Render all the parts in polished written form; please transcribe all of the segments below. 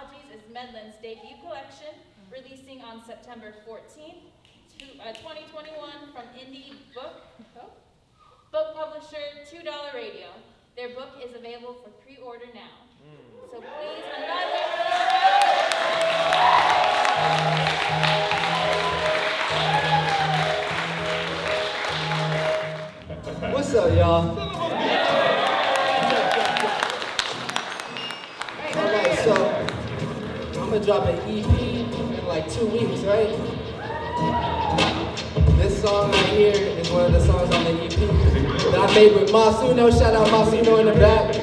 Mythologies is Medlin's debut collection, releasing on September 14th, 2021 from indie book publisher $2 Radio. Their book is available for pre-order now. So please, What's up, y'all? Alright, so I'm gonna drop an EP in like 2 weeks, right? This song right here is one of the songs on the EP that I made with Masuno. Shout out Masuno in the back.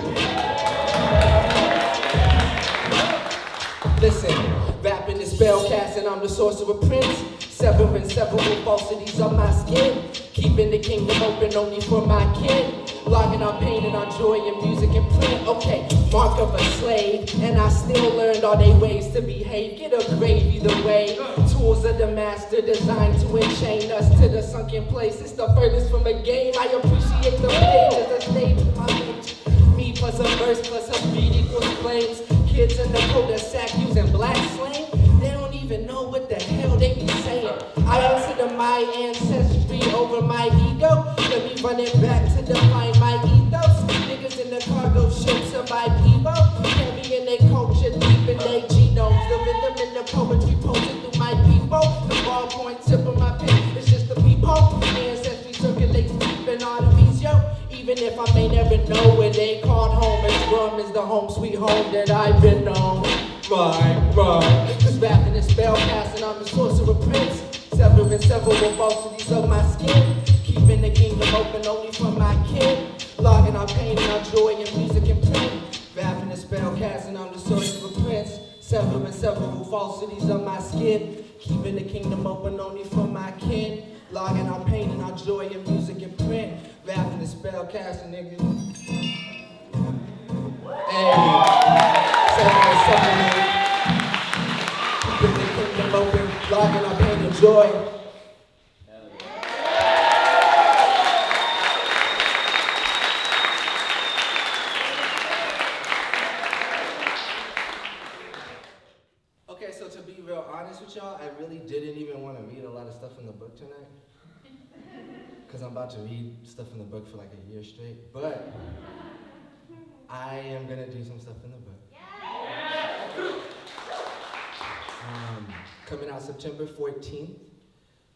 Listen, rapping is spellcasting, I'm the sorcerer prince. Severing several falsities of my skin. Keeping the kingdom open only for my kin. Logging on pain and on joy and music and print. Okay, mark of a slave. And I still learned all they ways to behave. Get a grave either way. Tools of the master designed to enchain us to the sunken place. It's the furthest from a game. I appreciate the page as a stage of my age. Me plus a verse plus a beat equals flames. Kids in the cul-de-sac using black slang. They don't even know what the hell they be saying. I answer to my ancestry over my ego. Let me run it back to define my ethos. Niggas in the cargo ship survive Evo. Carrying their culture deep in their genomes. The rhythm and the poetry posted through my people. The ballpoint tip of my pen is just a peephole. Ancestry circulates deep in arteries, yo. Even if I may never know where they called home. As rum is the home sweet home that I've been on. Right. Cause rapping is spellcasting, I'm the sorcerer prince. Severing several falsities of my skin. Keeping the kingdom open only for my kin. Logging our pain and our joy in music and print. Rapping is spellcasting, I'm the sorcerer prince. Severing several falsities of my skin. Keeping the kingdom open only for my kin. Logging our pain and our joy in music and print. Rapping is spellcasting, nigga. Hey. Keeping the kingdom open, logging our pain and joy. Okay, so to be real honest with y'all, I really didn't even want to read a lot of stuff in the book tonight. Because I'm about to read stuff in the book for like a year straight. But I am going to do some stuff in the book. Coming out September 14th,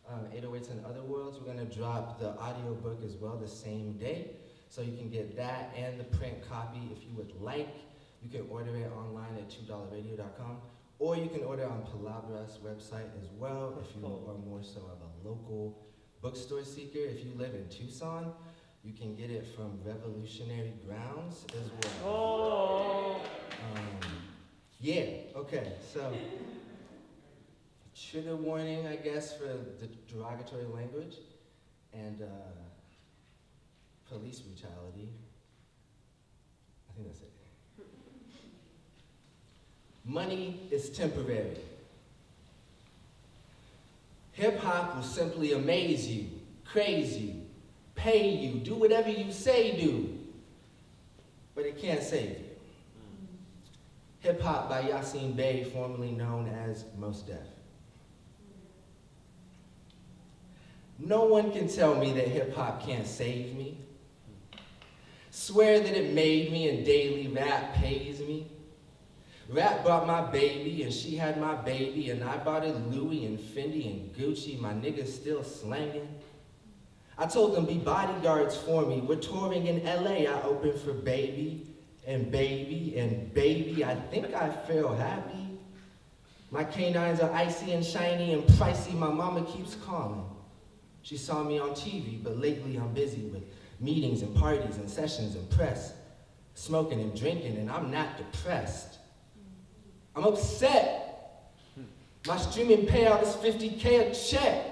808s and Otherworlds. We're going to drop the audio book as well the same day. So you can get that and the print copy if you would like. You can order it online at $2radio.com. Or you can order on Palabra's website as well if you are more so of a local bookstore seeker. If you live in Tucson, you can get it from Revolutionary Grounds as well. Yeah, okay, so trigger warning, I guess, for the derogatory language and police brutality. I think that's it. Money is temporary. Hip-hop will simply amaze you, craze you, pay you, do whatever you say do, but it can't save you. Hip-hop by Yasin Bey, formerly known as Mos Def. No one can tell me that hip-hop can't save me. Swear that it made me and daily rap pays me. Rap brought my baby and she had my baby and I bought it Louis and Fendi and Gucci, my niggas still slanging. I told them be bodyguards for me. We're touring in LA, I opened for Baby and Baby and Baby. I think I feel happy. My canines are icy and shiny and pricey, my mama keeps calling. She saw me on TV, but lately I'm busy with meetings and parties and sessions and press, smoking and drinking, and I'm not depressed. I'm upset. My streaming payout is $50K a check.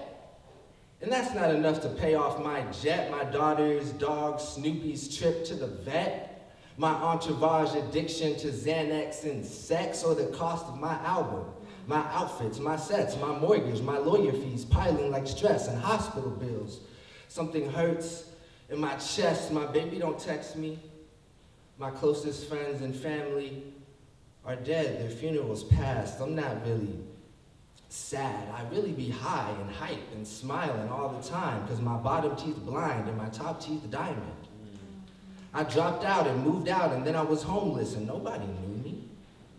And that's not enough to pay off my jet, my daughter's dog Snoopy's trip to the vet, my entourage addiction to Xanax and sex, or the cost of my album, my outfits, my sets, my mortgage, my lawyer fees piling like stress and hospital bills. Something hurts in my chest, my baby don't text me. My closest friends and family are dead, their funerals past. I'm not really sad. I really be high and hype and smiling all the time because my bottom teeth blind and my top teeth diamond. I dropped out and moved out and then I was homeless and nobody knew me,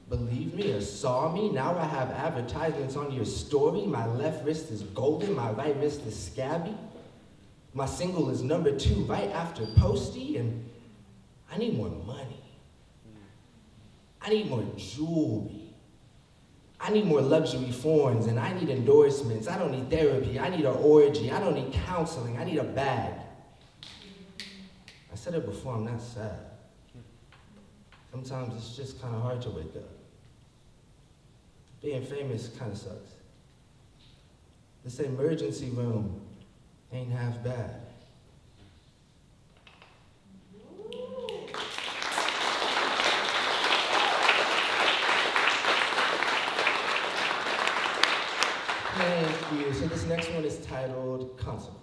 believed me or saw me. Now I have advertisements on your story. My left wrist is golden, my right wrist is scabby. My single is #2 right after Posty, and I need more money. I need more jewelry. I need more luxury foreigns, and I need endorsements. I don't need therapy. I need an orgy. I don't need counseling. I need a bag. I said it before, I'm not sad. Sometimes it's just kind of hard to wake up. Being famous kind of sucks. This emergency room ain't half bad. Thank you. So this next one is titled Consequence.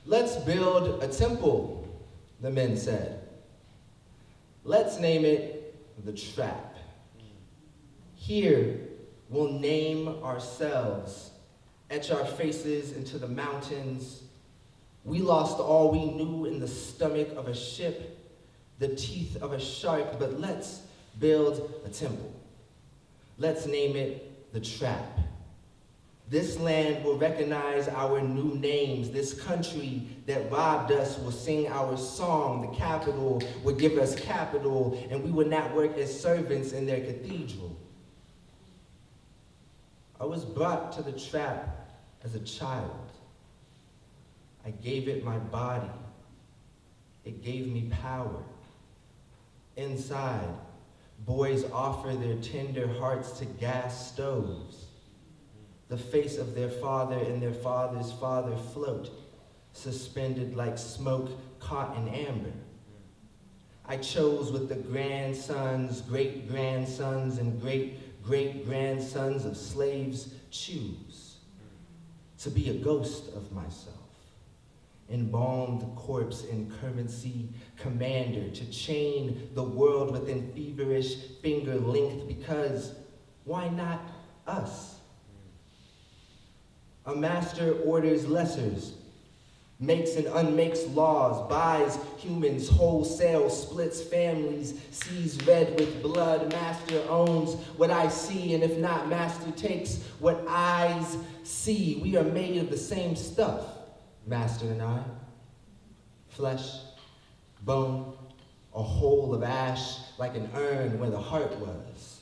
Let's build a temple, the men said. Let's name it the Trap. Here, we'll name ourselves, etch our faces into the mountains. We lost all we knew in the stomach of a ship, the teeth of a shark, but let's build a temple. Let's name it the Trap. This land will recognize our new names. This country that robbed us will sing our song. The capital will give us capital, and we will not work as servants in their cathedral. I was brought to the Trap as a child. I gave it my body. It gave me power. Inside, boys offer their tender hearts to gas stoves. The face of their father and their father's father float, suspended like smoke caught in amber. I chose what the grandsons, great-grandsons, and great-great-grandsons of slaves choose, to be a ghost of myself, embalmed corpse in currency, commander, to chain the world within feverish finger length, because why not us? A master orders lessers, makes and unmakes laws, buys humans wholesale, splits families, sees red with blood. Master owns what I see, and if not, master takes what eyes see. We are made of the same stuff, master and I. Flesh, bone, a hole of ash like an urn where the heart was.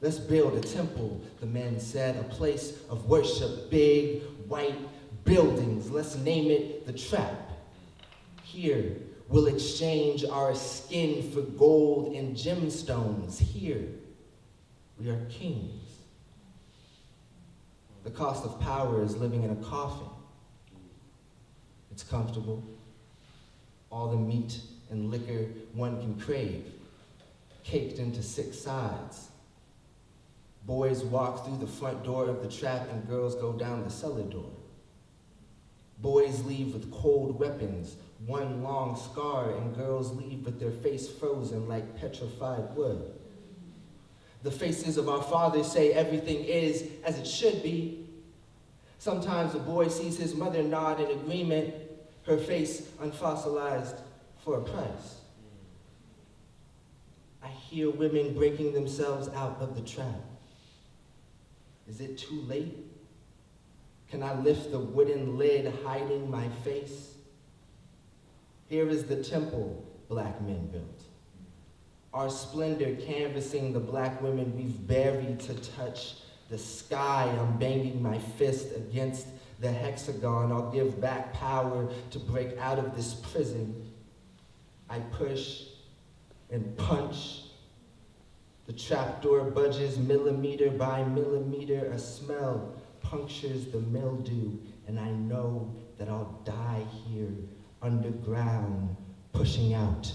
Let's build a temple, the men said, a place of worship, big, white buildings. Let's name it the Trap. Here, we'll exchange our skin for gold and gemstones. Here, we are kings. The cost of power is living in a coffin. It's comfortable. All the meat and liquor one can crave, caked into 6 sides. Boys walk through the front door of the Trap and girls go down the cellar door. Boys leave with cold weapons, one long scar, and girls leave with their face frozen like petrified wood. The faces of our fathers say everything is as it should be. Sometimes a boy sees his mother nod in agreement, her face unfossilized for a price. I hear women breaking themselves out of the Trap. Is it too late? Can I lift the wooden lid hiding my face? Here is the temple black men built. Our splendor canvassing the black women we've buried to touch the sky. I'm banging my fist against the hexagon. I'll give back power to break out of this prison. I push and punch. The trapdoor budges millimeter by millimeter. A smell punctures the mildew, and I know that I'll die here underground, pushing out.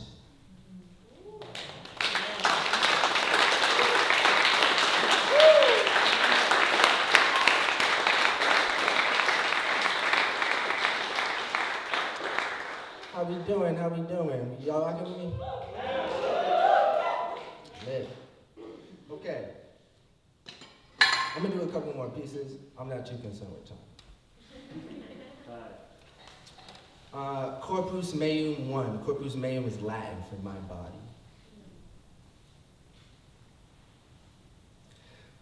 How we doing? How we doing? Y'all rocking with me? Lit. Okay. I'm gonna do a couple more pieces. I'm not too concerned with time. Corpus meum 1. Corpus meum is Latin for my body.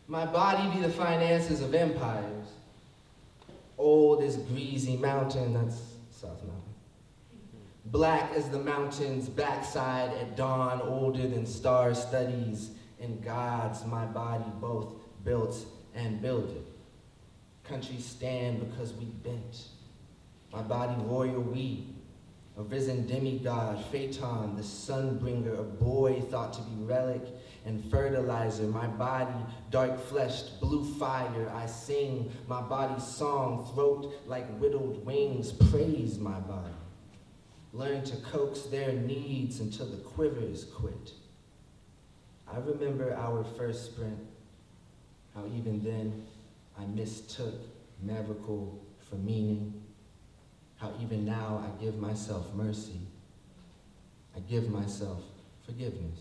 My body be the finances of empires. Old as greasy mountain, that's South Mountain. Black as the mountain's backside at dawn, older than star studies and gods, my body both built and builded. Countries stand because we bent. My body royal we, a risen demigod, Phaeton, the sunbringer, a boy thought to be relic and fertilizer. My body dark-fleshed, blue fire, I sing my body's song, throat like whittled wings, praise my body. Learn to coax their needs until the quivers quit. I remember our first sprint, how even then I mistook miracle for meaning, how even now I give myself mercy, I give myself forgiveness.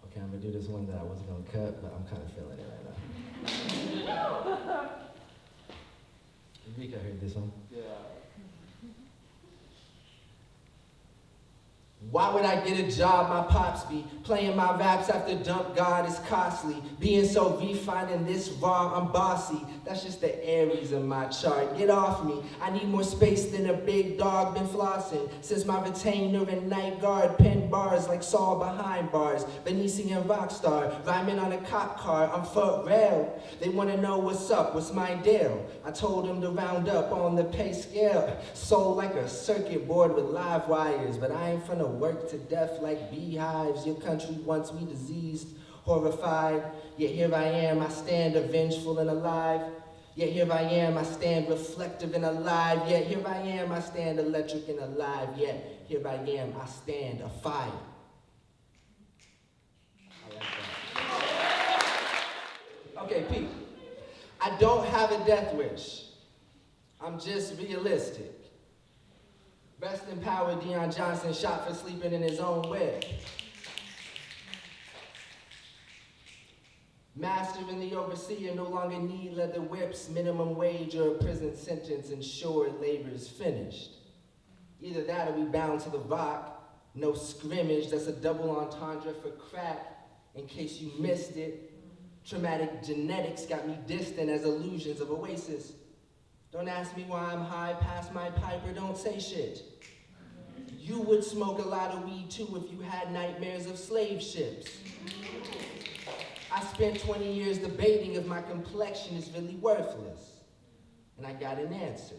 Okay, I'm gonna do this one that I wasn't gonna cut, but I'm kind of feeling it right now. Rika heard this one. Yeah. Why would I get a job? My pops be playing my raps after dump God is costly. Being so refined in this raw, I'm bossy. That's just the Aries in my chart. Get off me. I need more space than a big dog been flossing. Since my retainer and night guard pen bars like Saul behind bars. Venetian rock star, rhyming on a cop car. I'm for real. They want to know what's up, what's my deal. I told them to round up on the pay scale. Sold like a circuit board with live wires. But I ain't finna work to death like beehives. Your country wants me diseased, horrified. Yet here I am, I stand avengeful and alive. Yet here I am, I stand reflective and alive. Yet here I am, I stand electric and alive. Yet here I am, I stand afire. I like that. Okay, Pete. I don't have a death wish. I'm just realistic. Rest in power, Deion Johnson shot for sleeping in his own web. Master and the overseer no longer need leather whips, minimum wage, or a prison sentence, ensured labor's finished. Either that or we bound to the rock, no scrimmage, that's a double entendre for crack, in case you missed it. Traumatic genetics got me distant as illusions of oasis. Don't ask me why I'm high, pass my pipe, or don't say shit. You would smoke a lot of weed too if you had nightmares of slave ships. I spent 20 years debating if my complexion is really worthless. And I got an answer.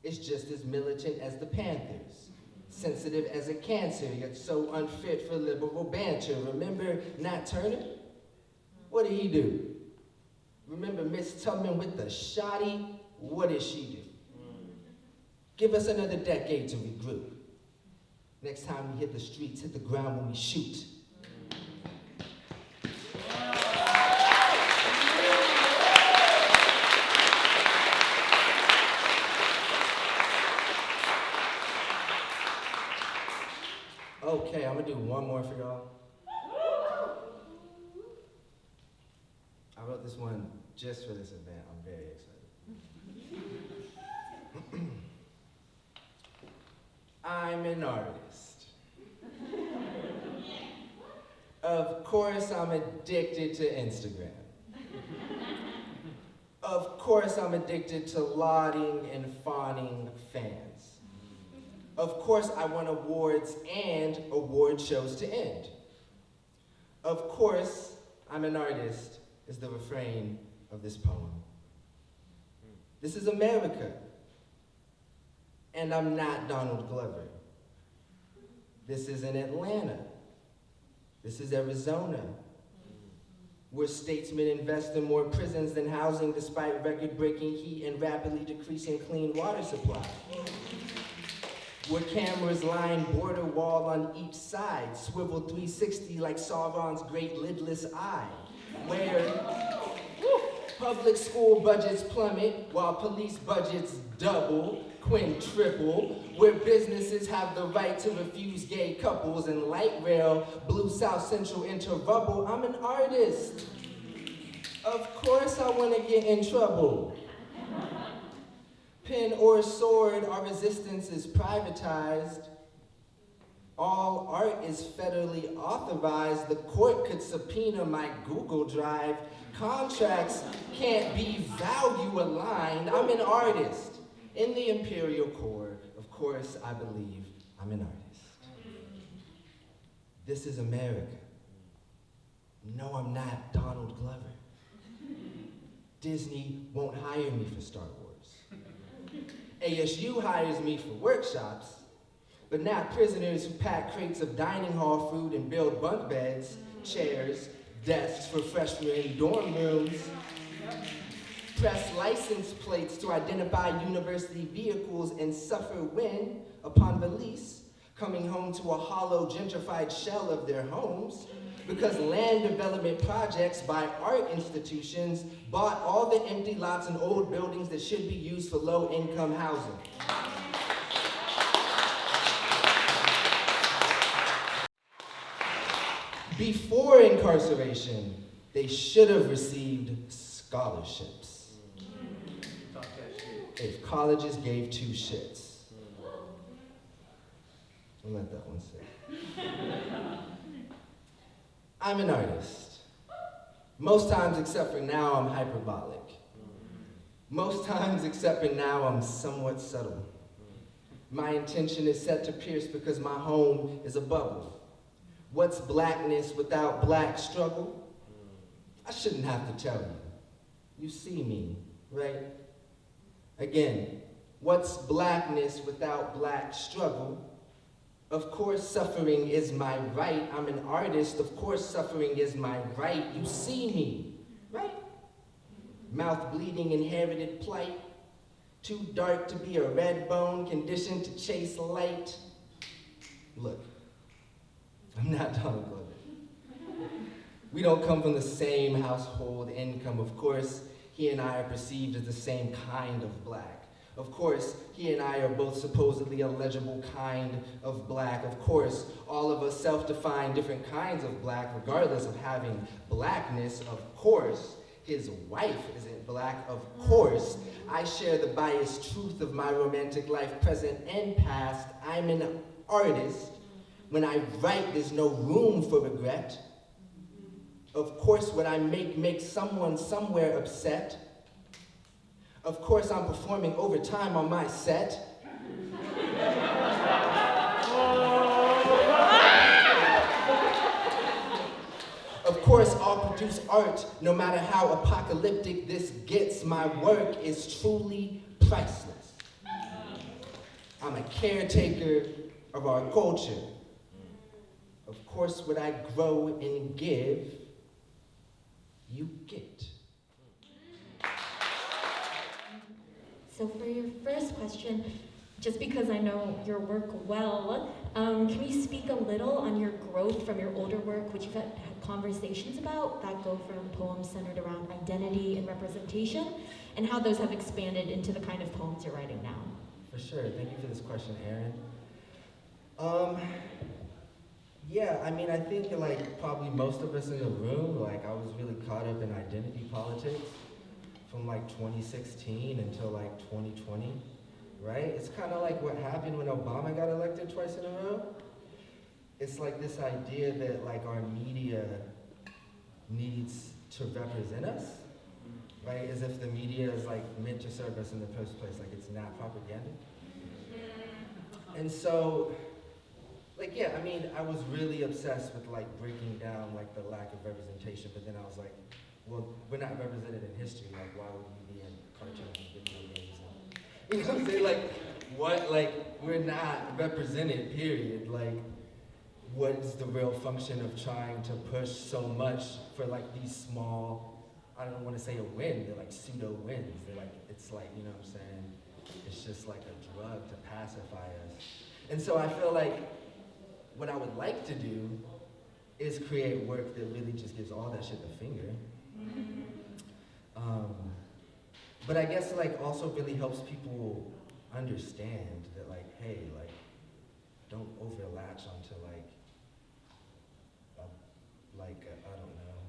It's just as militant as the Panthers. Sensitive as a cancer, yet so unfit for liberal banter. Remember Nat Turner? What did he do? Remember Miss Tubman with the shoddy? What did she do? Give us another decade to regroup. Next time we hit the streets, hit the ground when we shoot. Okay, I'm gonna do one more for y'all. I wrote this one just for this event. I'm very excited. I'm an artist. Of course, I'm addicted to Instagram. Of course, I'm addicted to lauding and fawning fans. Of course, I won awards and award shows to end. Of course, I'm an artist is the refrain of this poem. This is America, and I'm not Donald Glover. This isn't Atlanta. This is Arizona, where statesmen invest in more prisons than housing despite record-breaking heat and rapidly decreasing clean water supply. where cameras line border wall on each side, swivel 360 like Sauron's great lidless eye, where public school budgets plummet while police budgets double, quintuple, where businesses have the right to refuse gay couples and light rail blew South Central into rubble. I'm an artist. Of course I want to get in trouble. Pen or sword, our resistance is privatized. All art is federally authorized. The court could subpoena my Google Drive. Contracts can't be value aligned. I'm an artist. In the imperial core, of course, I believe I'm an artist. This is America. No, I'm not Donald Glover. Disney won't hire me for Star Wars. ASU hires me for workshops, but not prisoners who pack crates of dining hall food and build bunk beds, chairs, desks for freshman dorm rooms. Press license plates to identify university vehicles and suffer when, upon release, coming home to a hollow gentrified shell of their homes, because land development projects by art institutions bought all the empty lots and old buildings that should be used for low-income housing. Before incarceration, they should have received scholarships. If colleges gave two shits. I'll let that one sit. I'm an artist. Most times except for now, I'm hyperbolic. Most times except for now, I'm somewhat subtle. My intention is set to pierce because my home is a bubble. What's blackness without black struggle? I shouldn't have to tell you. You see me, right? Again, what's blackness without black struggle? Of course, suffering is my right. I'm an artist. Of course, suffering is my right. You see me, right? Mouth bleeding, inherited plight. Too dark to be a red bone, conditioned to chase light. Look, I'm not Donald Glover. We don't come from the same household income. Of course, he and I are perceived as the same kind of black. Of course, he and I are both supposedly a legible kind of black. Of course, all of us self-define different kinds of black, regardless of having blackness. Of course, his wife isn't black. Of course, I share the biased truth of my romantic life, present and past. I'm an artist. When I write, there's no room for regret. Of course, what I make makes someone somewhere upset. Of course, I'm performing overtime on my set. Of course, I'll produce art no matter how apocalyptic this gets. My work is truly priceless. I'm a caretaker of our culture. Of course, what I grow and give, you get. So for your first question, just because I know your work well, can you speak a little on your growth from your older work, which you've had conversations about that go from poems centered around identity and representation, and how those have expanded into the kind of poems you're writing now? For sure. Thank you for this question, Aaron. Yeah, I mean, I think like probably most of us in the room, like I was really caught up in identity politics from like 2016 until like 2020, right? It's kind of like what happened when Obama got elected twice in a row. It's like this idea that like our media needs to represent us, right? As if the media is like meant to serve us in the first place, like it's not propaganda. And so, like, yeah, I mean, I was really obsessed with like breaking down like the lack of representation, but then I was like, well, we're not represented in history, like why would we be in cartoons and video games? And, you know what I'm saying? Like, what, like, we're not represented, period. Like, what is the real function of trying to push so much for like these small, I don't want to say a win, they're like pseudo wins. They're like, it's like, you know what I'm saying? It's just like a drug to pacify us. And so I feel like what I would like to do is create work that really just gives all that shit the finger. But I guess like also really helps people understand that like, hey, like, don't overlatch onto like, I don't know,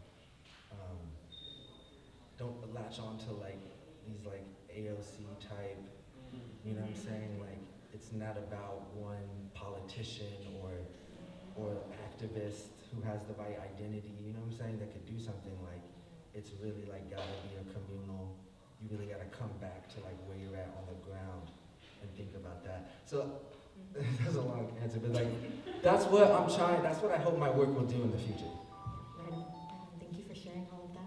don't latch onto like these like AOC type, you know what I'm saying? Like, it's not about one politician or activist who has the right identity, you know what I'm saying, that could do something. Like, it's really like gotta be a communal, you really gotta come back to like where you're at on the ground and think about that. So that's a long answer, but like, that's what I hope my work will do in the future. Right on. Thank you for sharing all of that.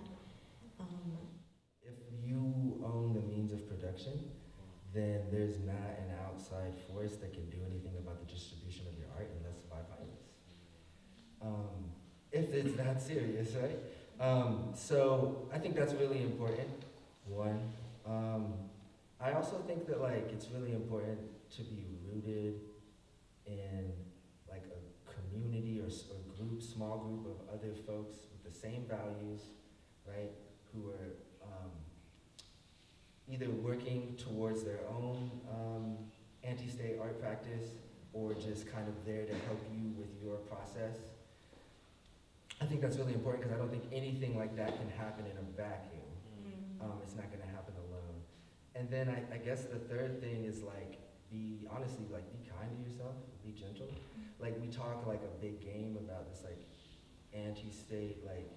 If you own the means of production, then there's not an outside force that can do anything about the distribution of your art unless by violence. If it's that serious, right? So I think that's really important, one. I also think that like it's really important to be rooted in like a community or group, small group of other folks with the same values, right? Who are either working towards their own anti-state art practice or just kind of there to help you with your process. I think that's really important because I don't think anything like that can happen in a vacuum. It's not gonna happen alone. And then I guess the third thing is like, be kind to yourself, be gentle. Like we talk like a big game about this like anti-state like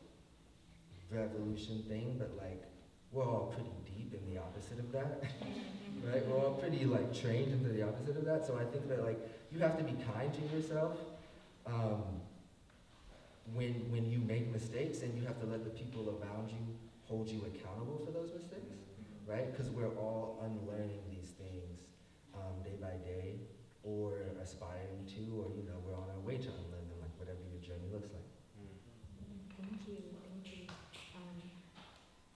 revolution thing, but like we're all pretty deep in the opposite of that, right? We're all pretty like trained into the opposite of that. So I think that like you have to be kind to yourself when you make mistakes, and you have to let the people around you hold you accountable for those mistakes, right? Because we're all unlearning these things day by day, or aspiring to, or we're on our way to unlearn them, like whatever your journey looks like. Thank you.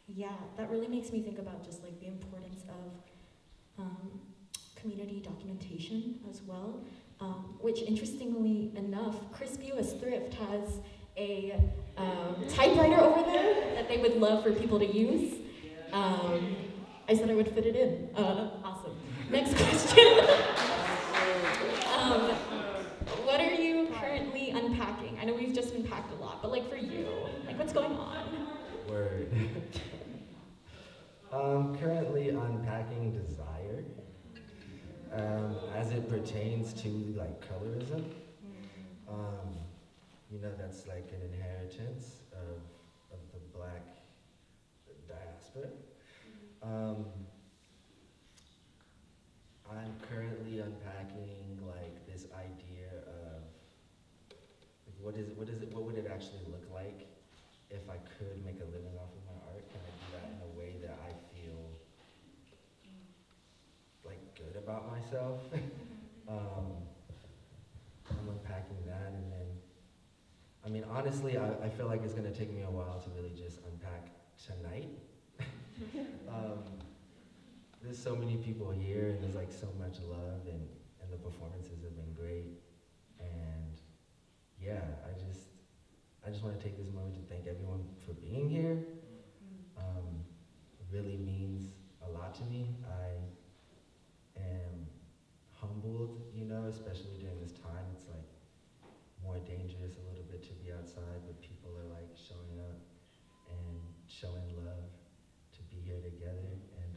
Yeah, that really makes me think about just like the importance of community documentation as well, which interestingly enough, Crispy US Thrift has a typewriter over there that they would love for people to use. I said I would fit it in. Awesome. Next question. What are you currently unpacking? I know we've just unpacked a lot, but like for you, like what's going on? Word. Currently unpacking desire as it pertains to like colorism. That's like an inheritance of the Black diaspora. I'm currently unpacking like this idea of like, what would it actually look like if I could make a living off of my art? Can I do that in a way that I feel like good about myself? I'm unpacking that, and then, I mean, honestly, I feel like it's gonna take me a while to really just unpack tonight. There's so many people here, and there's like so much love, and the performances have been great. And yeah, I just want to take this moment to thank everyone for being here. It really means a lot to me. I am humbled, especially during this time. It's like more dangerous a little bit to be outside, but people are like showing up and showing love to be here together. And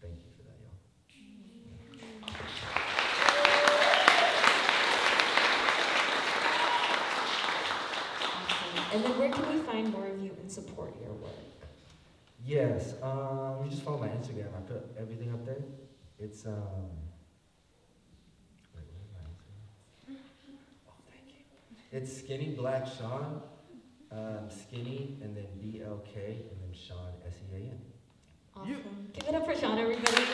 thank you for that, y'all. Awesome. And then where can we find more of you and support your work? Yes, you just follow my Instagram. I put everything up there. It's wait, where's my Instagram? Oh, thank you. It's skinnyblk Sean, skinny, and then BLK, and then Sean, SEAN. Awesome. Give it up for Sean, everybody.